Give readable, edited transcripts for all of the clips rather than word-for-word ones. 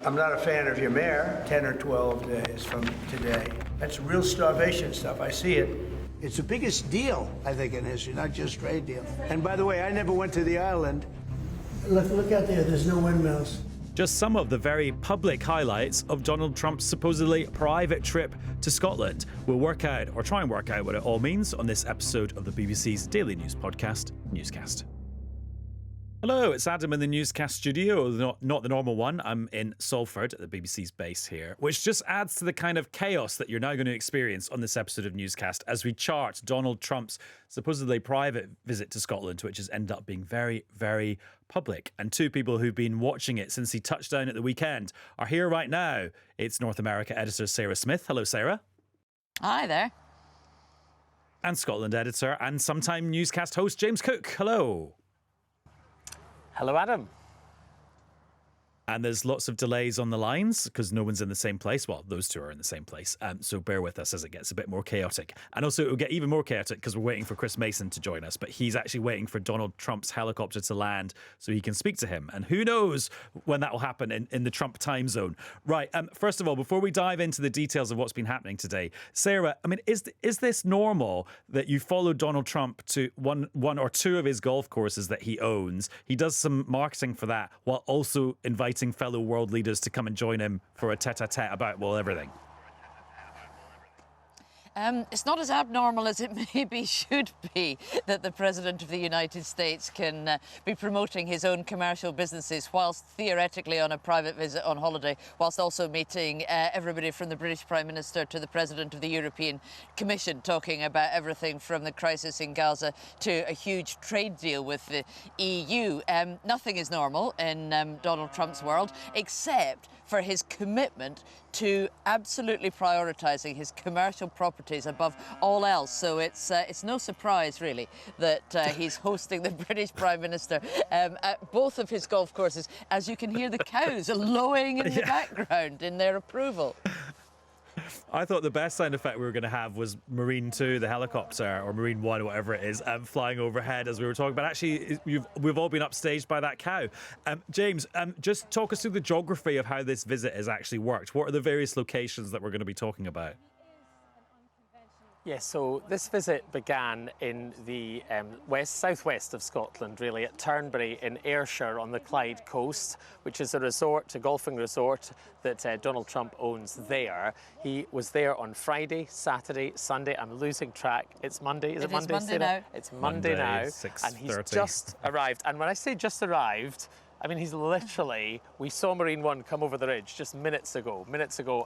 I'm not a fan of your mayor, 10 or 12 days from today. That's real starvation stuff. I see it. It's the biggest deal, I think, in history, not just trade deal. And by the way, I never went to the island. Look out there, there's no windmills. Just some of the very public highlights of Donald Trump's supposedly private trip to Scotland. We'll work out, or try and work out, what it all means on this episode of the BBC's daily news podcast, Newscast. Hello, it's Adam in the Newscast studio, not the normal one. I'm in Salford at the BBC's base here, which just adds to the kind of chaos that you're now going to experience on this episode of Newscast as we chart Donald Trump's supposedly private visit to Scotland, which has ended up being very, very public. And two people who've been watching it since he touched down at the weekend are here right now. It's North America editor Sarah Smith. Hello, Sarah. Hi there. And Scotland editor and sometime Newscast host James Cook. Hello. Hello, Adam. And there's lots of delays on the lines because no one's in the same place. Well, those two are in the same place. So bear with us as it gets a bit more chaotic. And also it will get even more chaotic because we're waiting for Chris Mason to join us. But he's actually waiting for Donald Trump's helicopter to land so he can speak to him. And who knows when that will happen in the Trump time zone. Right. First of all, before we dive into the details of what's been happening today, Sarah, I mean, is this normal that you follow Donald Trump to one or two of his golf courses that he owns? He does some marketing for that while also inviting fellow world leaders to come and join him for a tete-a-tete about, well, everything. It's not as abnormal as it maybe should be that the President of the United States can be promoting his own commercial businesses whilst theoretically on a private visit on holiday, whilst also meeting everybody from the British Prime Minister to the President of the European Commission, talking about everything from the crisis in Gaza to a huge trade deal with the EU. Nothing is normal in Donald Trump's world, except for his commitment to absolutely prioritising his commercial properties above all else. So it's no surprise, really, that he's hosting the British Prime Minister at both of his golf courses, as you can hear the cows lowing in the background in their approval. I thought the best sound effect we were going to have was Marine 2, the helicopter, or Marine 1, whatever it is, flying overhead as we were talking. But actually, we've all been upstaged by that cow. James, just talk us through the geography of how this visit has actually worked. What are the various locations that we're going to be talking about? Yes, so this visit began in the southwest of Scotland, really, at Turnberry in Ayrshire on the Clyde coast, which is a golfing resort that Donald Trump owns there. He was there on Friday, Saturday, Sunday. I'm losing track. It's Monday. Is it Monday? Monday now. It's Monday now. 6:30. And he's just arrived. And when I say just arrived, I mean, he's literally, we saw Marine 1 come over the ridge just minutes ago,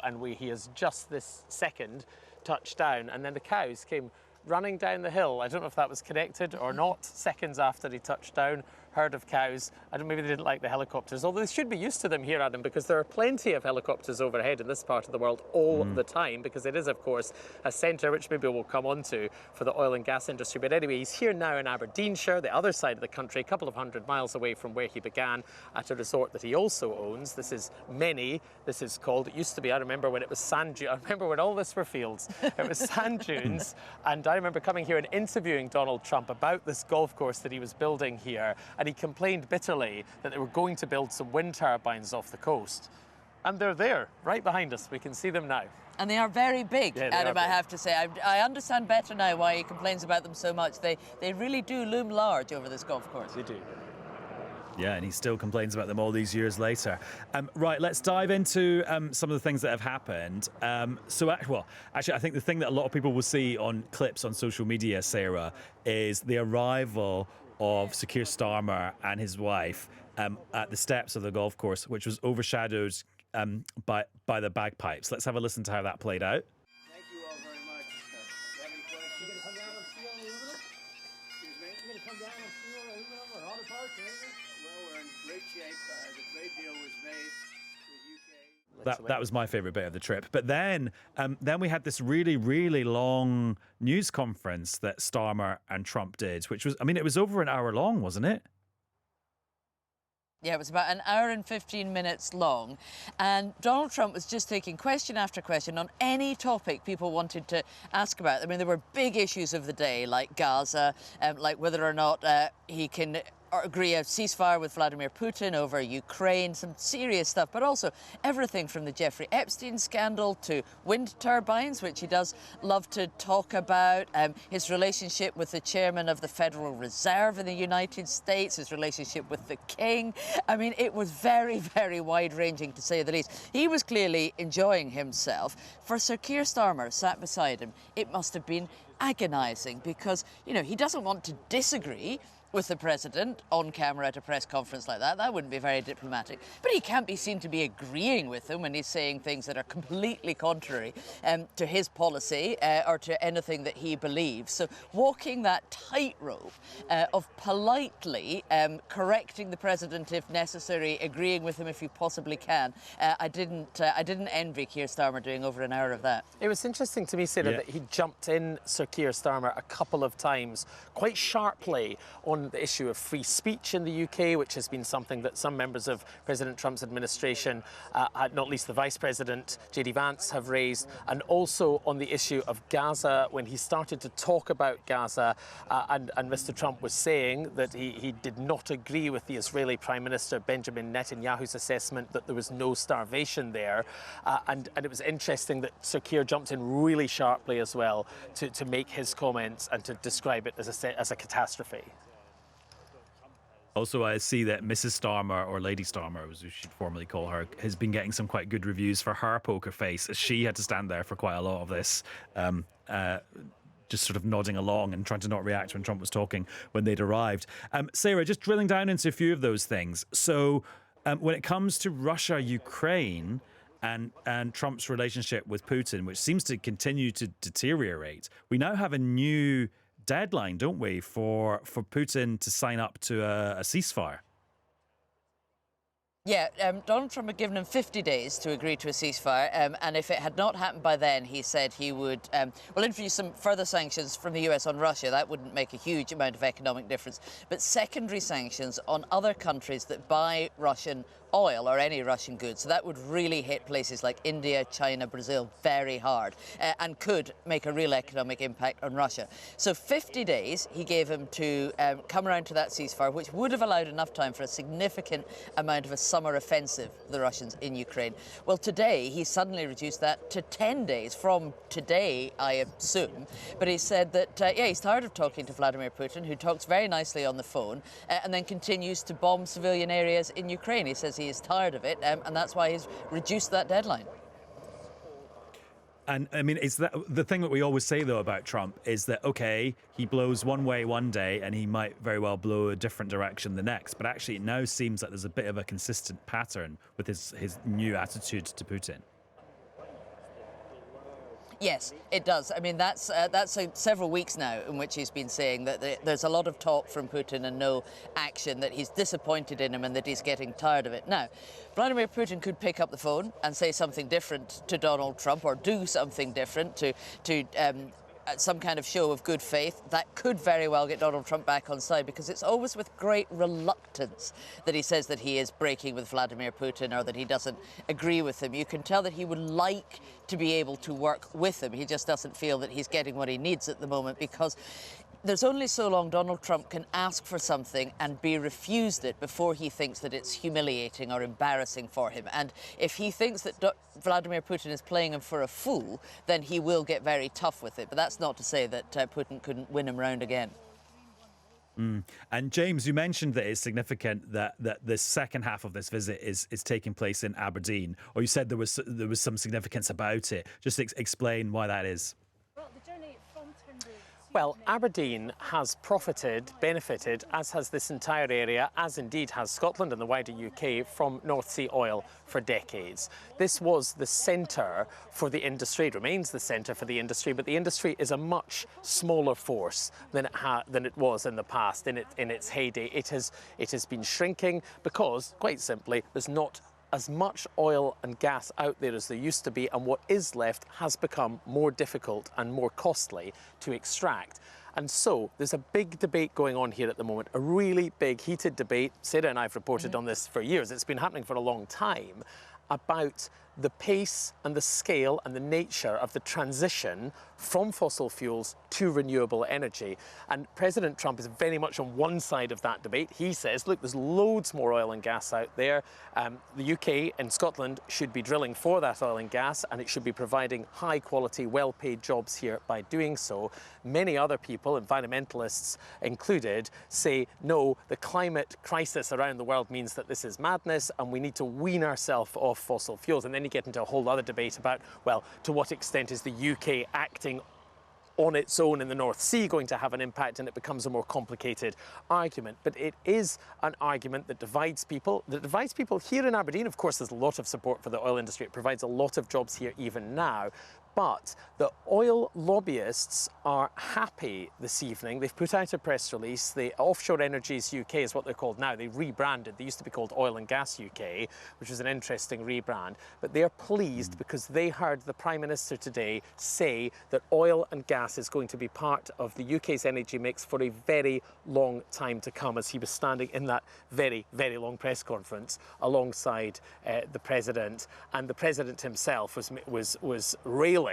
and he has just this second touched down, and then the cows came running down the hill. I don't know if that was connected or not. Seconds after he touched down, herd of cows. I don't, maybe they didn't like the helicopters, although they should be used to them here, Adam, because there are plenty of helicopters overhead in this part of the world all the time, because it is, of course, a centre, which maybe we'll come on to, for the oil and gas industry. But anyway, he's here now in Aberdeenshire, the other side of the country, a couple of 100 miles away from where he began, at a resort that he also owns. This is Many. This is called, it used to be, I remember when it was sand dunes. I remember when all this were fields. It was sand dunes. And I remember coming here and interviewing Donald Trump about this golf course that he was building here. And he complained bitterly that they were going to build some wind turbines off the coast. And they're there, right behind us. We can see them now. And they are very big, Yeah, Adam, I have to say. I understand better now why he complains about them so much. They really do loom large over this golf course. They do. Yeah, and he still complains about them all these years later. Right, let's dive into some of the things that have happened. Actually, I think the thing that a lot of people will see on clips on social media, Sarah, is the arrival of Sir Keir Starmer and his wife at the steps of the golf course, which was overshadowed by the bagpipes. Let's have a listen to how that played out. Thank you all very much. Any questions? You're going to come down and feel a little bit? Excuse me? You're going to come down and feel a little bit or other parts or anything? Well, we're in great shape. The trade deal was made with UK. That was my favourite bit of the trip. But then we had this really, really long news conference that Starmer and Trump did, which was, I mean, it was over an hour long, wasn't it? Yeah, it was about an hour and 15 minutes long. And Donald Trump was just taking question after question on any topic people wanted to ask about. I mean, there were big issues of the day, like Gaza, like whether or not he can agree a ceasefire with Vladimir Putin over Ukraine, some serious stuff, but also everything from the Jeffrey Epstein scandal to wind turbines, which he does love to talk about, his relationship with the chairman of the Federal Reserve in the United States, his relationship with the King. I mean, it was very, very wide-ranging, to say the least. He was clearly enjoying himself. For Sir Keir Starmer, sat beside him, it must have been agonising because, you know, he doesn't want to disagree with the president on camera at a press conference like that. That wouldn't be very diplomatic. But he can't be seen to be agreeing with him when he's saying things that are completely contrary to his policy or to anything that he believes. So walking that tightrope of politely correcting the president if necessary, agreeing with him if you possibly can, I didn't envy Keir Starmer doing over an hour of that. It was interesting to me, Sarah, that he jumped in, Sir Keir Starmer, a couple of times quite sharply on the issue of free speech in the UK, which has been something that some members of President Trump's administration, not least the Vice President, J.D. Vance, have raised, and also on the issue of Gaza, when he started to talk about Gaza, and Mr. Trump was saying that he did not agree with the Israeli Prime Minister Benjamin Netanyahu's assessment that there was no starvation there. And it was interesting that Sir Keir jumped in really sharply as well to make his comments and to describe it as a catastrophe. Also, I see that Mrs. Starmer, or Lady Starmer, as we should formally call her, has been getting some quite good reviews for her poker face, as she had to stand there for quite a lot of this, just sort of nodding along and trying to not react when Trump was talking when they'd arrived. Sarah, just drilling down into a few of those things. So when it comes to Russia, Ukraine, and Trump's relationship with Putin, which seems to continue to deteriorate, we now have a new deadline, don't we, for Putin to sign up to a ceasefire? Yeah, Donald Trump had given him 50 days to agree to a ceasefire, and if it had not happened by then, he said he would introduce some further sanctions from the US on Russia. That wouldn't make a huge amount of economic difference, but secondary sanctions on other countries that buy Russian oil or any Russian goods. So that would really hit places like India, China, Brazil very hard, and could make a real economic impact on Russia. So 50 days he gave him to come around to that ceasefire, which would have allowed enough time for a significant amount of a summer offensive of the Russians in Ukraine. Well, today he suddenly reduced that to 10 days from today, I assume. But he said that, he's tired of talking to Vladimir Putin, who talks very nicely on the phone and then continues to bomb civilian areas in Ukraine. He says he is tired of it, and that's why he's reduced that deadline. And I mean, it's that the thing that we always say though about Trump is that, okay, he blows one way one day and he might very well blow a different direction the next, but actually it now seems like there's a bit of a consistent pattern with his new attitude to Putin. Yes, it does. I mean, that's several weeks now in which he's been saying that there's a lot of talk from Putin and no action, that he's disappointed in him and that he's getting tired of it. Now, Vladimir Putin could pick up the phone and say something different to Donald Trump, or do something different to some kind of show of good faith. That could very well get Donald Trump back on side, because it's always with great reluctance that he says that he is breaking with Vladimir Putin or that he doesn't agree with him. You can tell that he would like to be able to work with him. He just doesn't feel that he's getting what he needs at the moment, because there's only so long Donald Trump can ask for something and be refused it before he thinks that it's humiliating or embarrassing for him. And if he thinks that Vladimir Putin is playing him for a fool, then he will get very tough with it. But that's not to say that Putin couldn't win him round again. And James, you mentioned that it's significant that the second half of this visit is taking place in Aberdeen, or you said there was some significance about it. Just explain why that is. Well, Aberdeen has benefited, as has this entire area, as indeed has Scotland and the wider UK, from North Sea oil for decades. This was the centre for the industry. It remains the centre for the industry, but the industry is a much smaller force than it was in the past, in its heyday. It has been shrinking because, quite simply, there's not as much oil and gas out there as there used to be, and what is left has become more difficult and more costly to extract. And so there's a big debate going on here at the moment, a really big heated debate. Sarah and I have reported on this for years. It's been happening for a long time, about the pace and the scale and the nature of the transition from fossil fuels to renewable energy. And President Trump is very much on one side of that debate. He says, look, there's loads more oil and gas out there. The UK and Scotland should be drilling for that oil and gas, and it should be providing high quality, well-paid jobs here by doing so. Many other people, environmentalists included, say, no, the climate crisis around the world means that this is madness and we need to wean ourselves off fossil fuels. And then you get into a whole other debate about, well, to what extent is the UK acting on its own in the North Sea going to have an impact, and it becomes a more complicated argument. But it is an argument that divides people. Here in Aberdeen, of course, there's a lot of support for the oil industry. It provides a lot of jobs here even now. But the oil lobbyists are happy this evening. They've put out a press release. The Offshore Energies UK is what they're called now. They rebranded. They used to be called Oil and Gas UK, which was an interesting rebrand. But they're pleased because they heard the Prime Minister today say that oil and gas is going to be part of the UK's energy mix for a very long time to come, as he was standing in that very, very long press conference alongside the President. And the President himself was railing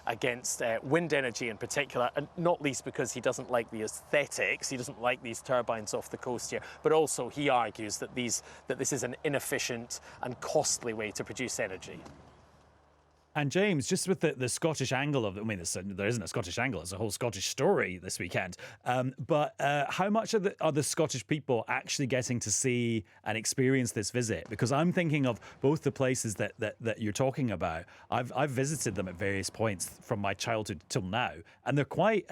against wind energy in particular, and not least because he doesn't like the aesthetics, he doesn't like these turbines off the coast here, but also he argues that this is an inefficient and costly way to produce energy. And James, just with the Scottish angle of it, I mean, there isn't a Scottish angle, it's a whole Scottish story this weekend. But how much are the Scottish people actually getting to see and experience this visit? Because I'm thinking of both the places that you're talking about. I've visited them at various points from my childhood till now, and they're quite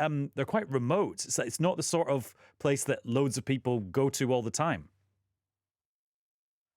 remote. So it's not the sort of place that loads of people go to all the time.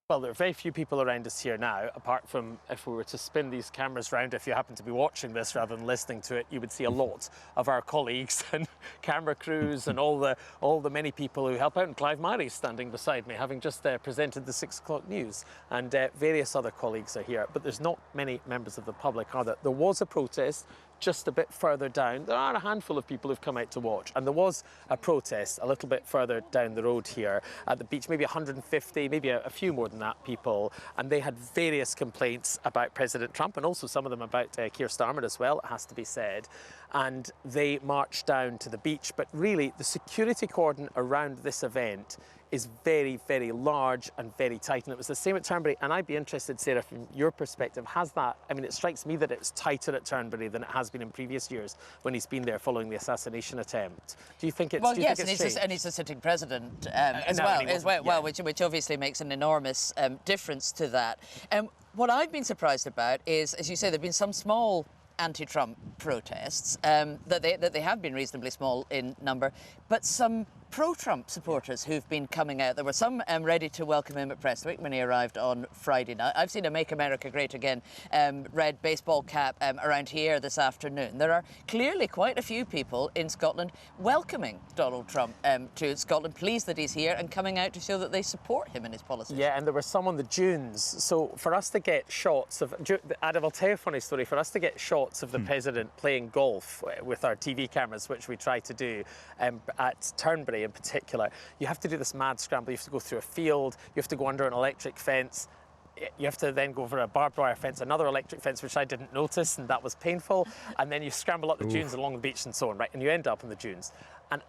Well, there are very few people around us here now, apart from if we were to spin these cameras round. If you happen to be watching this rather than listening to it, you would see a lot of our colleagues and camera crews and all the many people who help out. And Clive Marie's standing beside me, having just presented the 6 o'clock news, and various other colleagues are here. But there's not many members of the public, are there? There was a protest just a bit further down. There are a handful of people who've come out to watch, and there was a protest a little bit further down the road here at the beach, maybe 150, maybe a few more than that people, and they had various complaints about President Trump, and also some of them about Keir Starmer as well, it has to be said. And they marched down to the beach, but really the security cordon around this event is very, very large and very tight. And it was the same at Turnberry. And I'd be interested, Sarah, from your perspective, has that, I mean, it strikes me that it's tighter at Turnberry than it has been in previous years when he's been there following the assation attempt. Do you think it's Well, yes, and he's a sitting president as well, which obviously makes an enormous difference to that. What I've been surprised about is, as you say, there have been some small anti-Trump protests, that they have been reasonably small in number, but some pro-Trump supporters who've been coming out. There were some ready to welcome him at Prestwick when he arrived on Friday night. I've seen a Make America Great Again red baseball cap around here this afternoon. There are clearly quite a few people in Scotland welcoming Donald Trump to Scotland, pleased that he's here and coming out to show that they support him in his policies. Yeah, and there were some on the dunes. So for us to get shots of, Adam, I'll tell you a funny story. For us to get shots of the President playing golf with our TV cameras, which we try to do at Turnberry in particular, you have to do this mad scramble. You have to go through a field, you have to go under an electric fence, you have to then go over a barbed wire fence, another electric fence, which I didn't notice, and that was painful, and then you scramble up the dunes along the beach and so on, right, and you end up on the dunes. And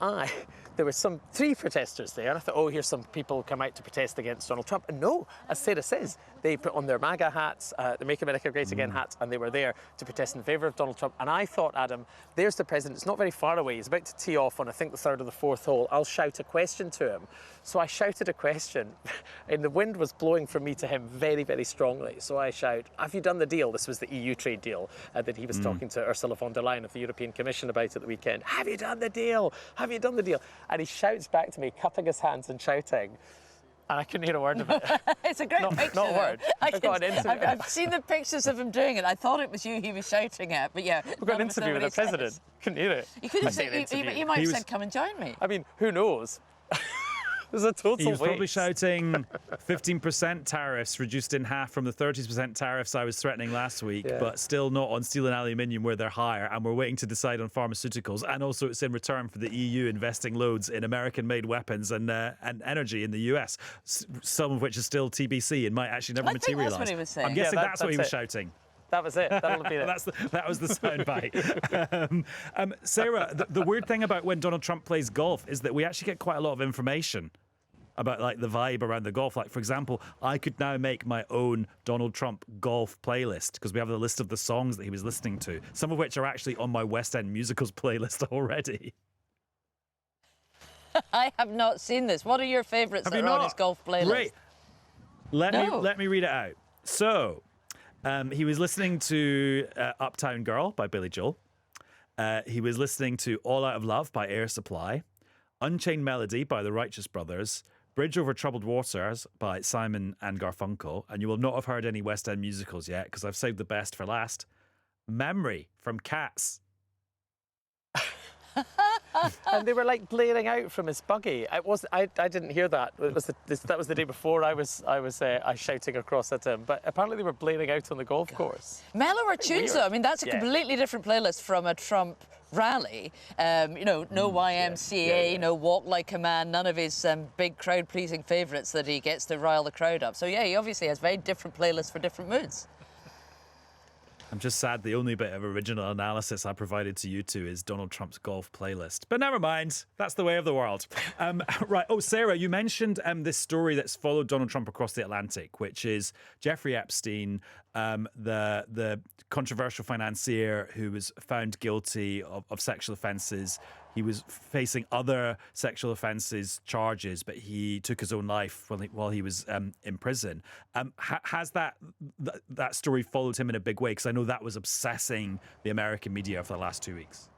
there were three protesters there, and I thought, oh, here's some people come out to protest against Donald Trump. And no, as Sarah says, they put on their MAGA hats, the Make America Great Again hats, and they were there to protest in favour of Donald Trump. And I thought, Adam, there's the President. It's not very far away. He's about to tee off on, I think, the third or the fourth hole. I'll shout a question to him. So I shouted a question, and the wind was blowing from me to him very, very strongly. So I shout, have you done the deal? This was the EU trade deal that he was talking to Ursula von der Leyen of the European Commission about at the weekend. Have you done the deal? Have you done the deal? And he shouts back to me, cupping his hands and shouting. And I couldn't hear a word of it. It's a great picture. Not a word. I've seen the pictures of him doing it. I thought it was you he was shouting at, but yeah. We've got an interview with the President. Couldn't hear it. You could have said, you might have said, come and join me. I mean, who knows? There's a total He was probably waste. shouting 15% tariffs reduced in half from the 30% tariffs I was threatening last week, but still not on steel and aluminium where they're higher. And we're waiting to decide on pharmaceuticals. And also it's in return for the EU investing loads in American-made weapons and energy in the US, some of which is still TBC and might actually never I think materialise. that's what he was saying. I'm guessing that's what he was that's it. shouting. That was it. That'll be it. That was the soundbite. Sarah, the weird thing about when Donald Trump plays golf is that we actually get quite a lot of information about like the vibe around the golf. Like, for example, I could now make my own Donald Trump golf playlist because we have the list of the songs that he was listening to, some of which are actually on my West End Musicals playlist already. I have not seen this. What are your favourites Have that you are on not? his golf playlist? Great. Let No. me read it out. So, he was listening to Uptown Girl by Billy Joel. He was listening to All Out of Love by Air Supply, Unchained Melody by the Righteous Brothers, Bridge Over Troubled Waters by Simon and Garfunkel, and you will not have heard any West End musicals yet because I've saved the best for last. Memory from Cats. And they were like blaring out from his buggy. I didn't hear that. It was that was the day before I was shouting across at him. But apparently they were blaring out on the golf course. Mellower tunes, though. I mean, that's a Yeah. completely different playlist from a Trump rally. No YMCA, no Walk Like a Man, none of his big crowd-pleasing favourites that he gets to rile the crowd up. So, yeah, he obviously has very different playlists for different moods. I'm just sad the only bit of original analysis I provided to you two is Donald Trump's golf playlist. But never mind. That's the way of the world. Right. Oh, Sarah, you mentioned this story that's followed Donald Trump across the Atlantic, which is Jeffrey Epstein, the controversial financier who was found guilty of sexual offences. He was facing other sexual offences charges, but he took his own life while he was in prison. Has that story followed him in a big way? Because I know that was obsessing the American media for the last 2 weeks.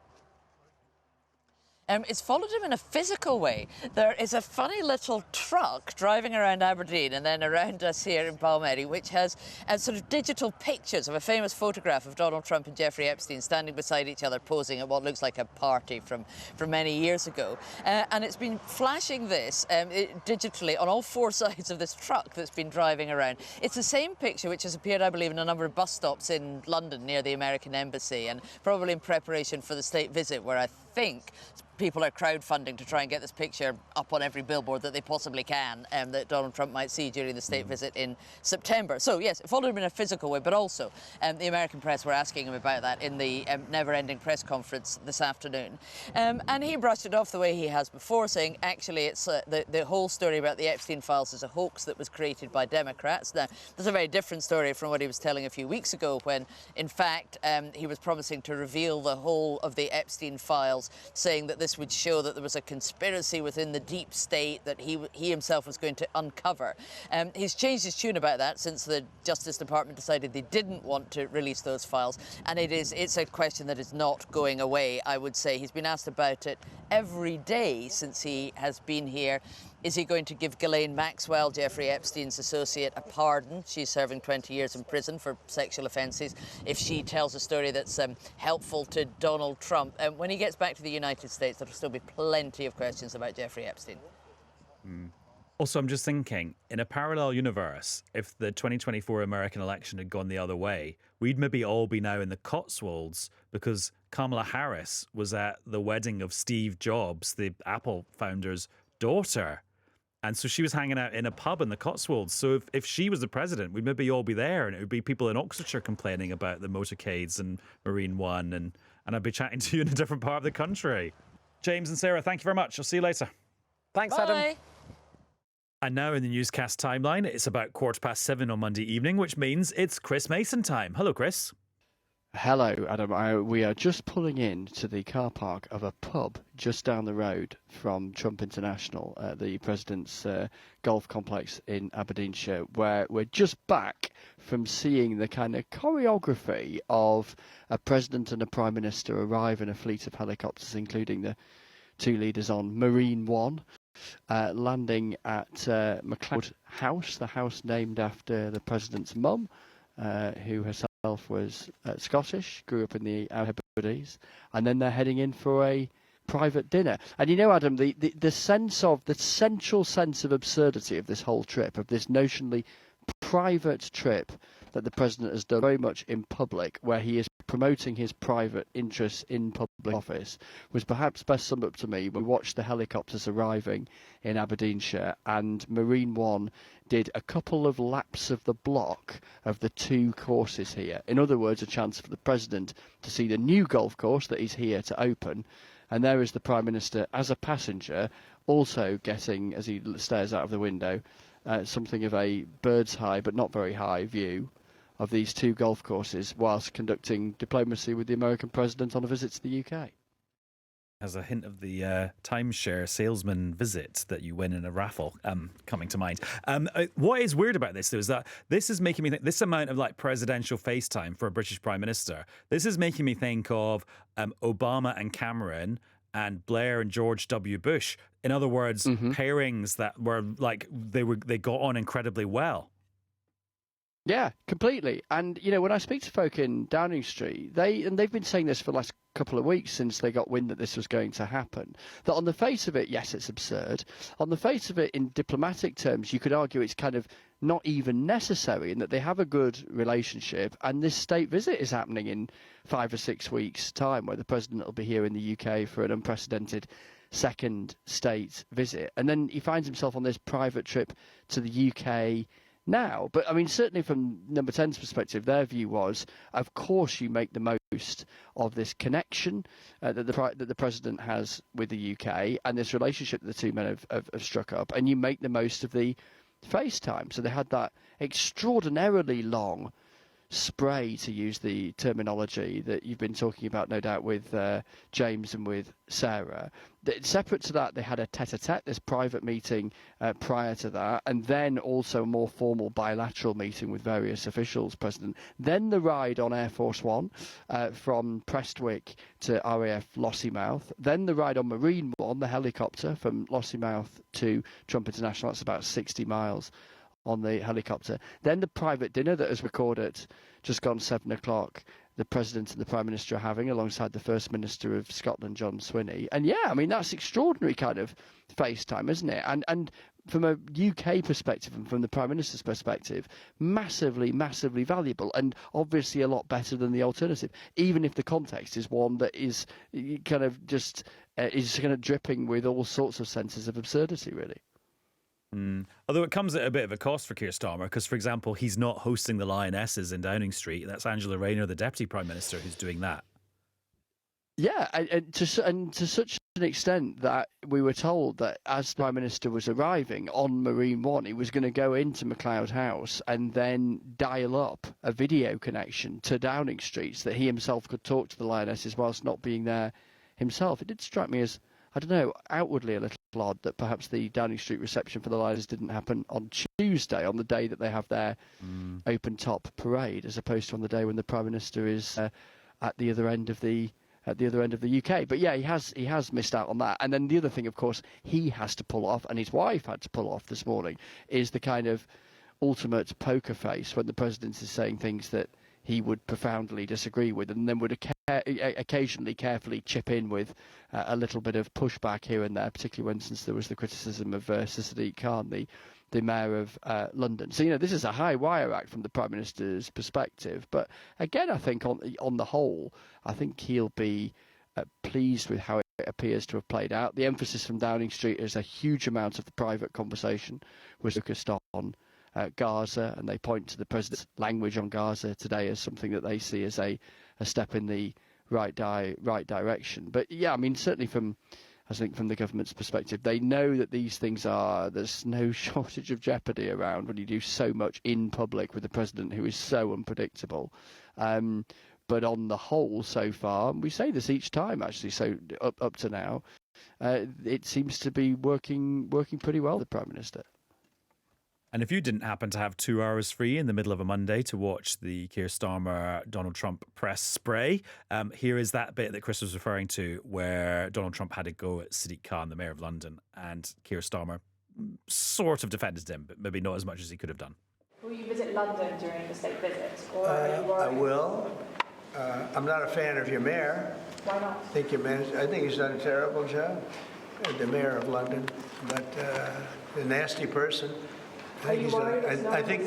It's followed him in a physical way. There is a funny little truck driving around Aberdeen and then around us here in Balmedy, which has sort of digital pictures of a famous photograph of Donald Trump and Jeffrey Epstein standing beside each other, posing at what looks like a party from many years ago. And it's been flashing this digitally on all four sides of this truck that's been driving around. It's the same picture which has appeared, I believe, in a number of bus stops in London near the American embassy, and probably in preparation for the state visit, where I think people are crowdfunding to try and get this picture up on every billboard that they possibly can that Donald Trump might see during the state visit in September. So, yes, it followed him in a physical way, but also the American press were asking him about that in the never-ending press conference this afternoon. And he brushed it off the way he has before, saying, actually, it's the whole story about the Epstein files is a hoax that was created by Democrats. Now, that's a very different story from what he was telling a few weeks ago when, in fact, he was promising to reveal the whole of the Epstein files, saying that this would show that there was a conspiracy within the deep state that he himself was going to uncover. He's changed his tune about that since the Justice Department decided they didn't want to release those files, and it's a question that is not going away, I would say. He's been asked about it every day since he has been here. Is he going to give Ghislaine Maxwell, Jeffrey Epstein's associate, a pardon? She's serving 20 years in prison for sexual offences if she tells a story that's helpful to Donald Trump. When he gets back to the United States, there'll still be plenty of questions about Jeffrey Epstein. Also, I'm just thinking, in a parallel universe, if the 2024 American election had gone the other way, we'd maybe all be now in the Cotswolds because Kamala Harris was at the wedding of Steve Jobs, the Apple founder's daughter. And so she was hanging out in a pub in the Cotswolds. So if she was the president, we'd maybe all be there, and it would be people in Oxfordshire complaining about the motorcades and Marine One, and I'd be chatting to you in a different part of the country. James and Sarah, thank you very much. I'll see you later. Thanks, Bye. Adam. And now in the newscast timeline, it's about 7:15 on Monday evening, which means it's Chris Mason time. Hello, Chris. Hello, Adam. We are just pulling in to the car park of a pub just down the road from Trump International, the President's golf complex in Aberdeenshire, where we're just back from seeing the kind of choreography of a President and a Prime Minister arrive in a fleet of helicopters, including the two leaders on Marine One, landing at McLeod House, the house named after the President's mum, who herself was Scottish, grew up in the Outer Hebrides, and then they're heading in for a private dinner. And you know, Adam, the central sense of absurdity of this whole trip, of this notionally private trip that the president has done very much in public, where he is promoting his private interests in public office, was perhaps best summed up to me when we watched the helicopters arriving in Aberdeenshire, and Marine One did a couple of laps of the block of the two courses here. In other words, a chance for the president to see the new golf course that he's here to open. And there is the Prime Minister as a passenger, also getting, as he stares out of the window, something of a bird's eye, but not very high, view of these two golf courses whilst conducting diplomacy with the American president on a visit to the UK. Has a hint of the timeshare salesman visit that you win in a raffle coming to mind. What is weird about this, though, is that this is making me think, this amount of like presidential FaceTime for a British Prime Minister, this is making me think of Obama and Cameron and Blair and George W. Bush. In other words, pairings that were like, they got on incredibly well. Yeah, completely. And, you know, when I speak to folk in Downing Street, they've been saying this for the last couple of weeks since they got wind that this was going to happen, that on the face of it, yes, it's absurd. On the face of it, in diplomatic terms, you could argue it's kind of not even necessary, and that they have a good relationship. And this state visit is happening in 5 or 6 weeks' time, where the president will be here in the UK for an unprecedented second state visit. And then he finds himself on this private trip to the UK now. But I mean, certainly from Number 10's perspective, their view was, of course, you make the most of this connection that the president has with the UK and this relationship that the two men have struck up, and you make the most of the FaceTime. So they had that extraordinarily long spray, to use the terminology that you've been talking about, no doubt, with James and with Sarah. Separate to that, they had a tete-a-tete, this private meeting prior to that, and then also a more formal bilateral meeting with various officials present. Then the ride on Air Force One from Prestwick to RAF Lossiemouth. Then the ride on Marine One, the helicopter from Lossiemouth to Trump International. That's about 60 miles on the helicopter. Then the private dinner that has recorded just gone 7 o'clock, the President and the Prime Minister are having alongside the First Minister of Scotland, John Swinney. And yeah, I mean, that's extraordinary kind of FaceTime, isn't it? And from a UK perspective and from the Prime Minister's perspective, massively, massively valuable, and obviously a lot better than the alternative, even if the context is one that is kind of just dripping with all sorts of senses of absurdity, really. Although it comes at a bit of a cost for Keir Starmer, because, for example, he's not hosting the Lionesses in Downing Street. That's Angela Rayner, the Deputy Prime Minister, who's doing that. Yeah, and to such an extent that we were told that as the Prime Minister was arriving on Marine One, he was going to go into McLeod House and then dial up a video connection to Downing Street so that he himself could talk to the Lionesses whilst not being there himself. It did strike me as, I don't know, outwardly a little odd that perhaps the Downing Street reception for the Lionesses didn't happen on Tuesday, on the day that they have their open-top parade, as opposed to on the day when the Prime Minister is at the other end of the UK. But yeah, he has missed out on that. And then the other thing, of course, he has to pull off, and his wife had to pull off this morning, is the kind of ultimate poker face when the President is saying things that he would profoundly disagree with, and then would occasionally carefully chip in with a little bit of pushback here and there, particularly since there was the criticism of Sadiq Khan, the mayor of London. So, you know, this is a high wire act from the Prime Minister's perspective. But again, I think on the whole, I think he'll be pleased with how it appears to have played out. The emphasis from Downing Street is a huge amount of the private conversation was focused on Gaza, and they point to the president's language on Gaza today as something that they see as a step in the right direction. But yeah, I mean, certainly from the government's perspective, they know that these things there's no shortage of jeopardy around when you do so much in public with the president who is so unpredictable. But on the whole, so far, and we say this each time actually, so up to now, it seems to be working pretty well, the Prime Minister. And if you didn't happen to have 2 hours free in the middle of a Monday to watch the Keir Starmer Donald Trump press spray, here is that bit that Chris was referring to, where Donald Trump had a go at Sadiq Khan, the mayor of London, and Keir Starmer sort of defended him, but maybe not as much as he could have done. Will you visit London during the state visit? Or I will. I'm not a fan of your mayor. Why not? I think he's done a terrible job, the mayor of London, but a nasty person. Are you worried it's not? I think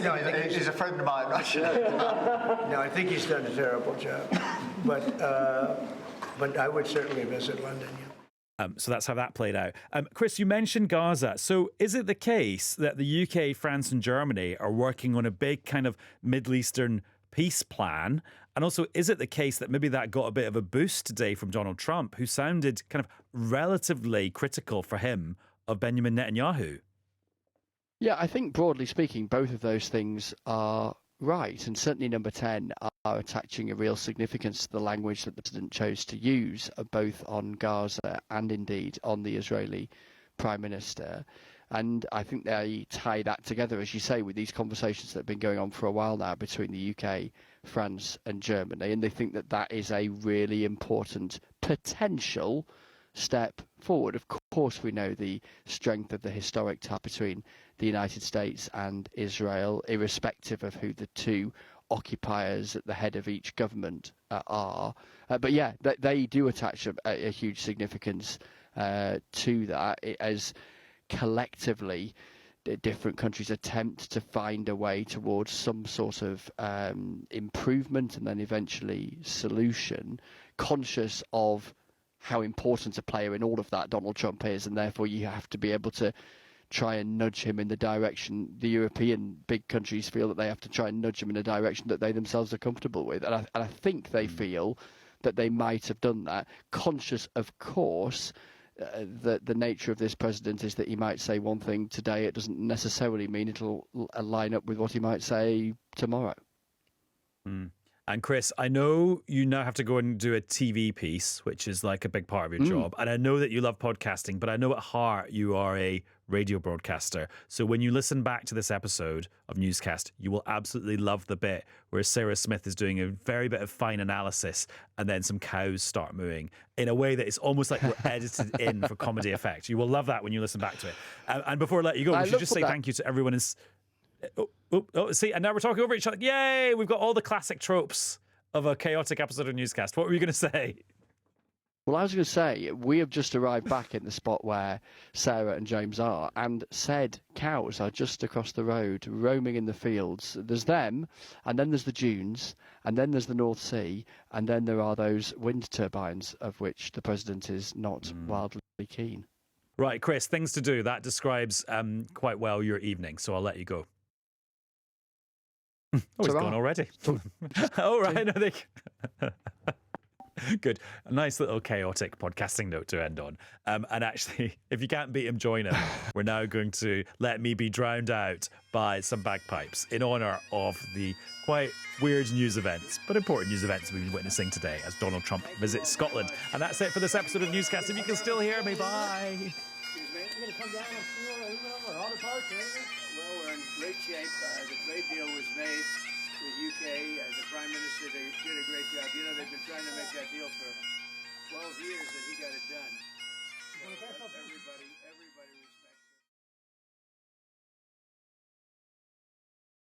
He's a friend of mine. no, I think he's done a terrible job, but I would certainly visit London. Yeah. So that's how that played out. Chris, you mentioned Gaza. So is it the case that the UK, France and Germany are working on a big kind of Middle Eastern peace plan? And also, is it the case that maybe that got a bit of a boost today from Donald Trump, who sounded kind of relatively critical for him of Benjamin Netanyahu? Yeah, I think broadly speaking, both of those things are right. And certainly number 10 are attaching a real significance to the language that the president chose to use, both on Gaza and indeed on the Israeli Prime Minister. And I think they tie that together, as you say, with these conversations that have been going on for a while now between the UK, France and Germany. And they think that that is a really important potential step forward. Of course, we know the strength of the historic tie between the United States and Israel, irrespective of who the two occupiers at the head of each government are. But yeah, they do attach a huge significance to that as collectively different countries attempt to find a way towards some sort of improvement and then eventually solution, conscious of how important a player in all of that Donald Trump is, and therefore you have to be able to try and nudge him in the direction the European big countries feel that they have to try and nudge him in a direction that they themselves are comfortable with. And I think they feel that they might have done that, conscious, of course, that the nature of this president is that he might say one thing today. It doesn't necessarily mean it'll line up with what he might say tomorrow. Mm. And Chris, I know you now have to go and do a TV piece, which is like a big part of your job. And I know that you love podcasting, but I know at heart you are a radio broadcaster. So when you listen back to this episode of Newscast, you will absolutely love the bit where Sarah Smith is doing a very bit of fine analysis and then some cows start mooing in a way that it's almost like we're edited in for comedy effect. You will love that when you listen back to it. And before I let you go, we should just say thank you to everyone. See, and now we're talking over each other. Yay! We've got all the classic tropes of a chaotic episode of Newscast. What were you going to say? Well, I was going to say, we have just arrived back in the spot where Sarah and James are, and said cows are just across the road, roaming in the fields. There's them, and then there's the dunes, and then there's the North Sea, and then there are those wind turbines, of which the president is not wildly keen. Right, Chris, things to do. That describes quite well your evening, so I'll let you go. Oh, he's gone already. Oh, right. No, good. A nice little chaotic podcasting note to end on. And actually, if you can't beat him, join him. We're now going to let me be drowned out by some bagpipes in honour of the quite weird news events, but important news events we've been witnessing today as Donald Trump visits Scotland. And that's it for this episode of Newscast. If you can still hear me, bye. Excuse me, you're going to come down and steal all the parts, well, we're in great shape. The trade deal was made with UK. The Prime Minister did a great job. You know, they've been trying to make that deal for 12 years, and he got it done. So everybody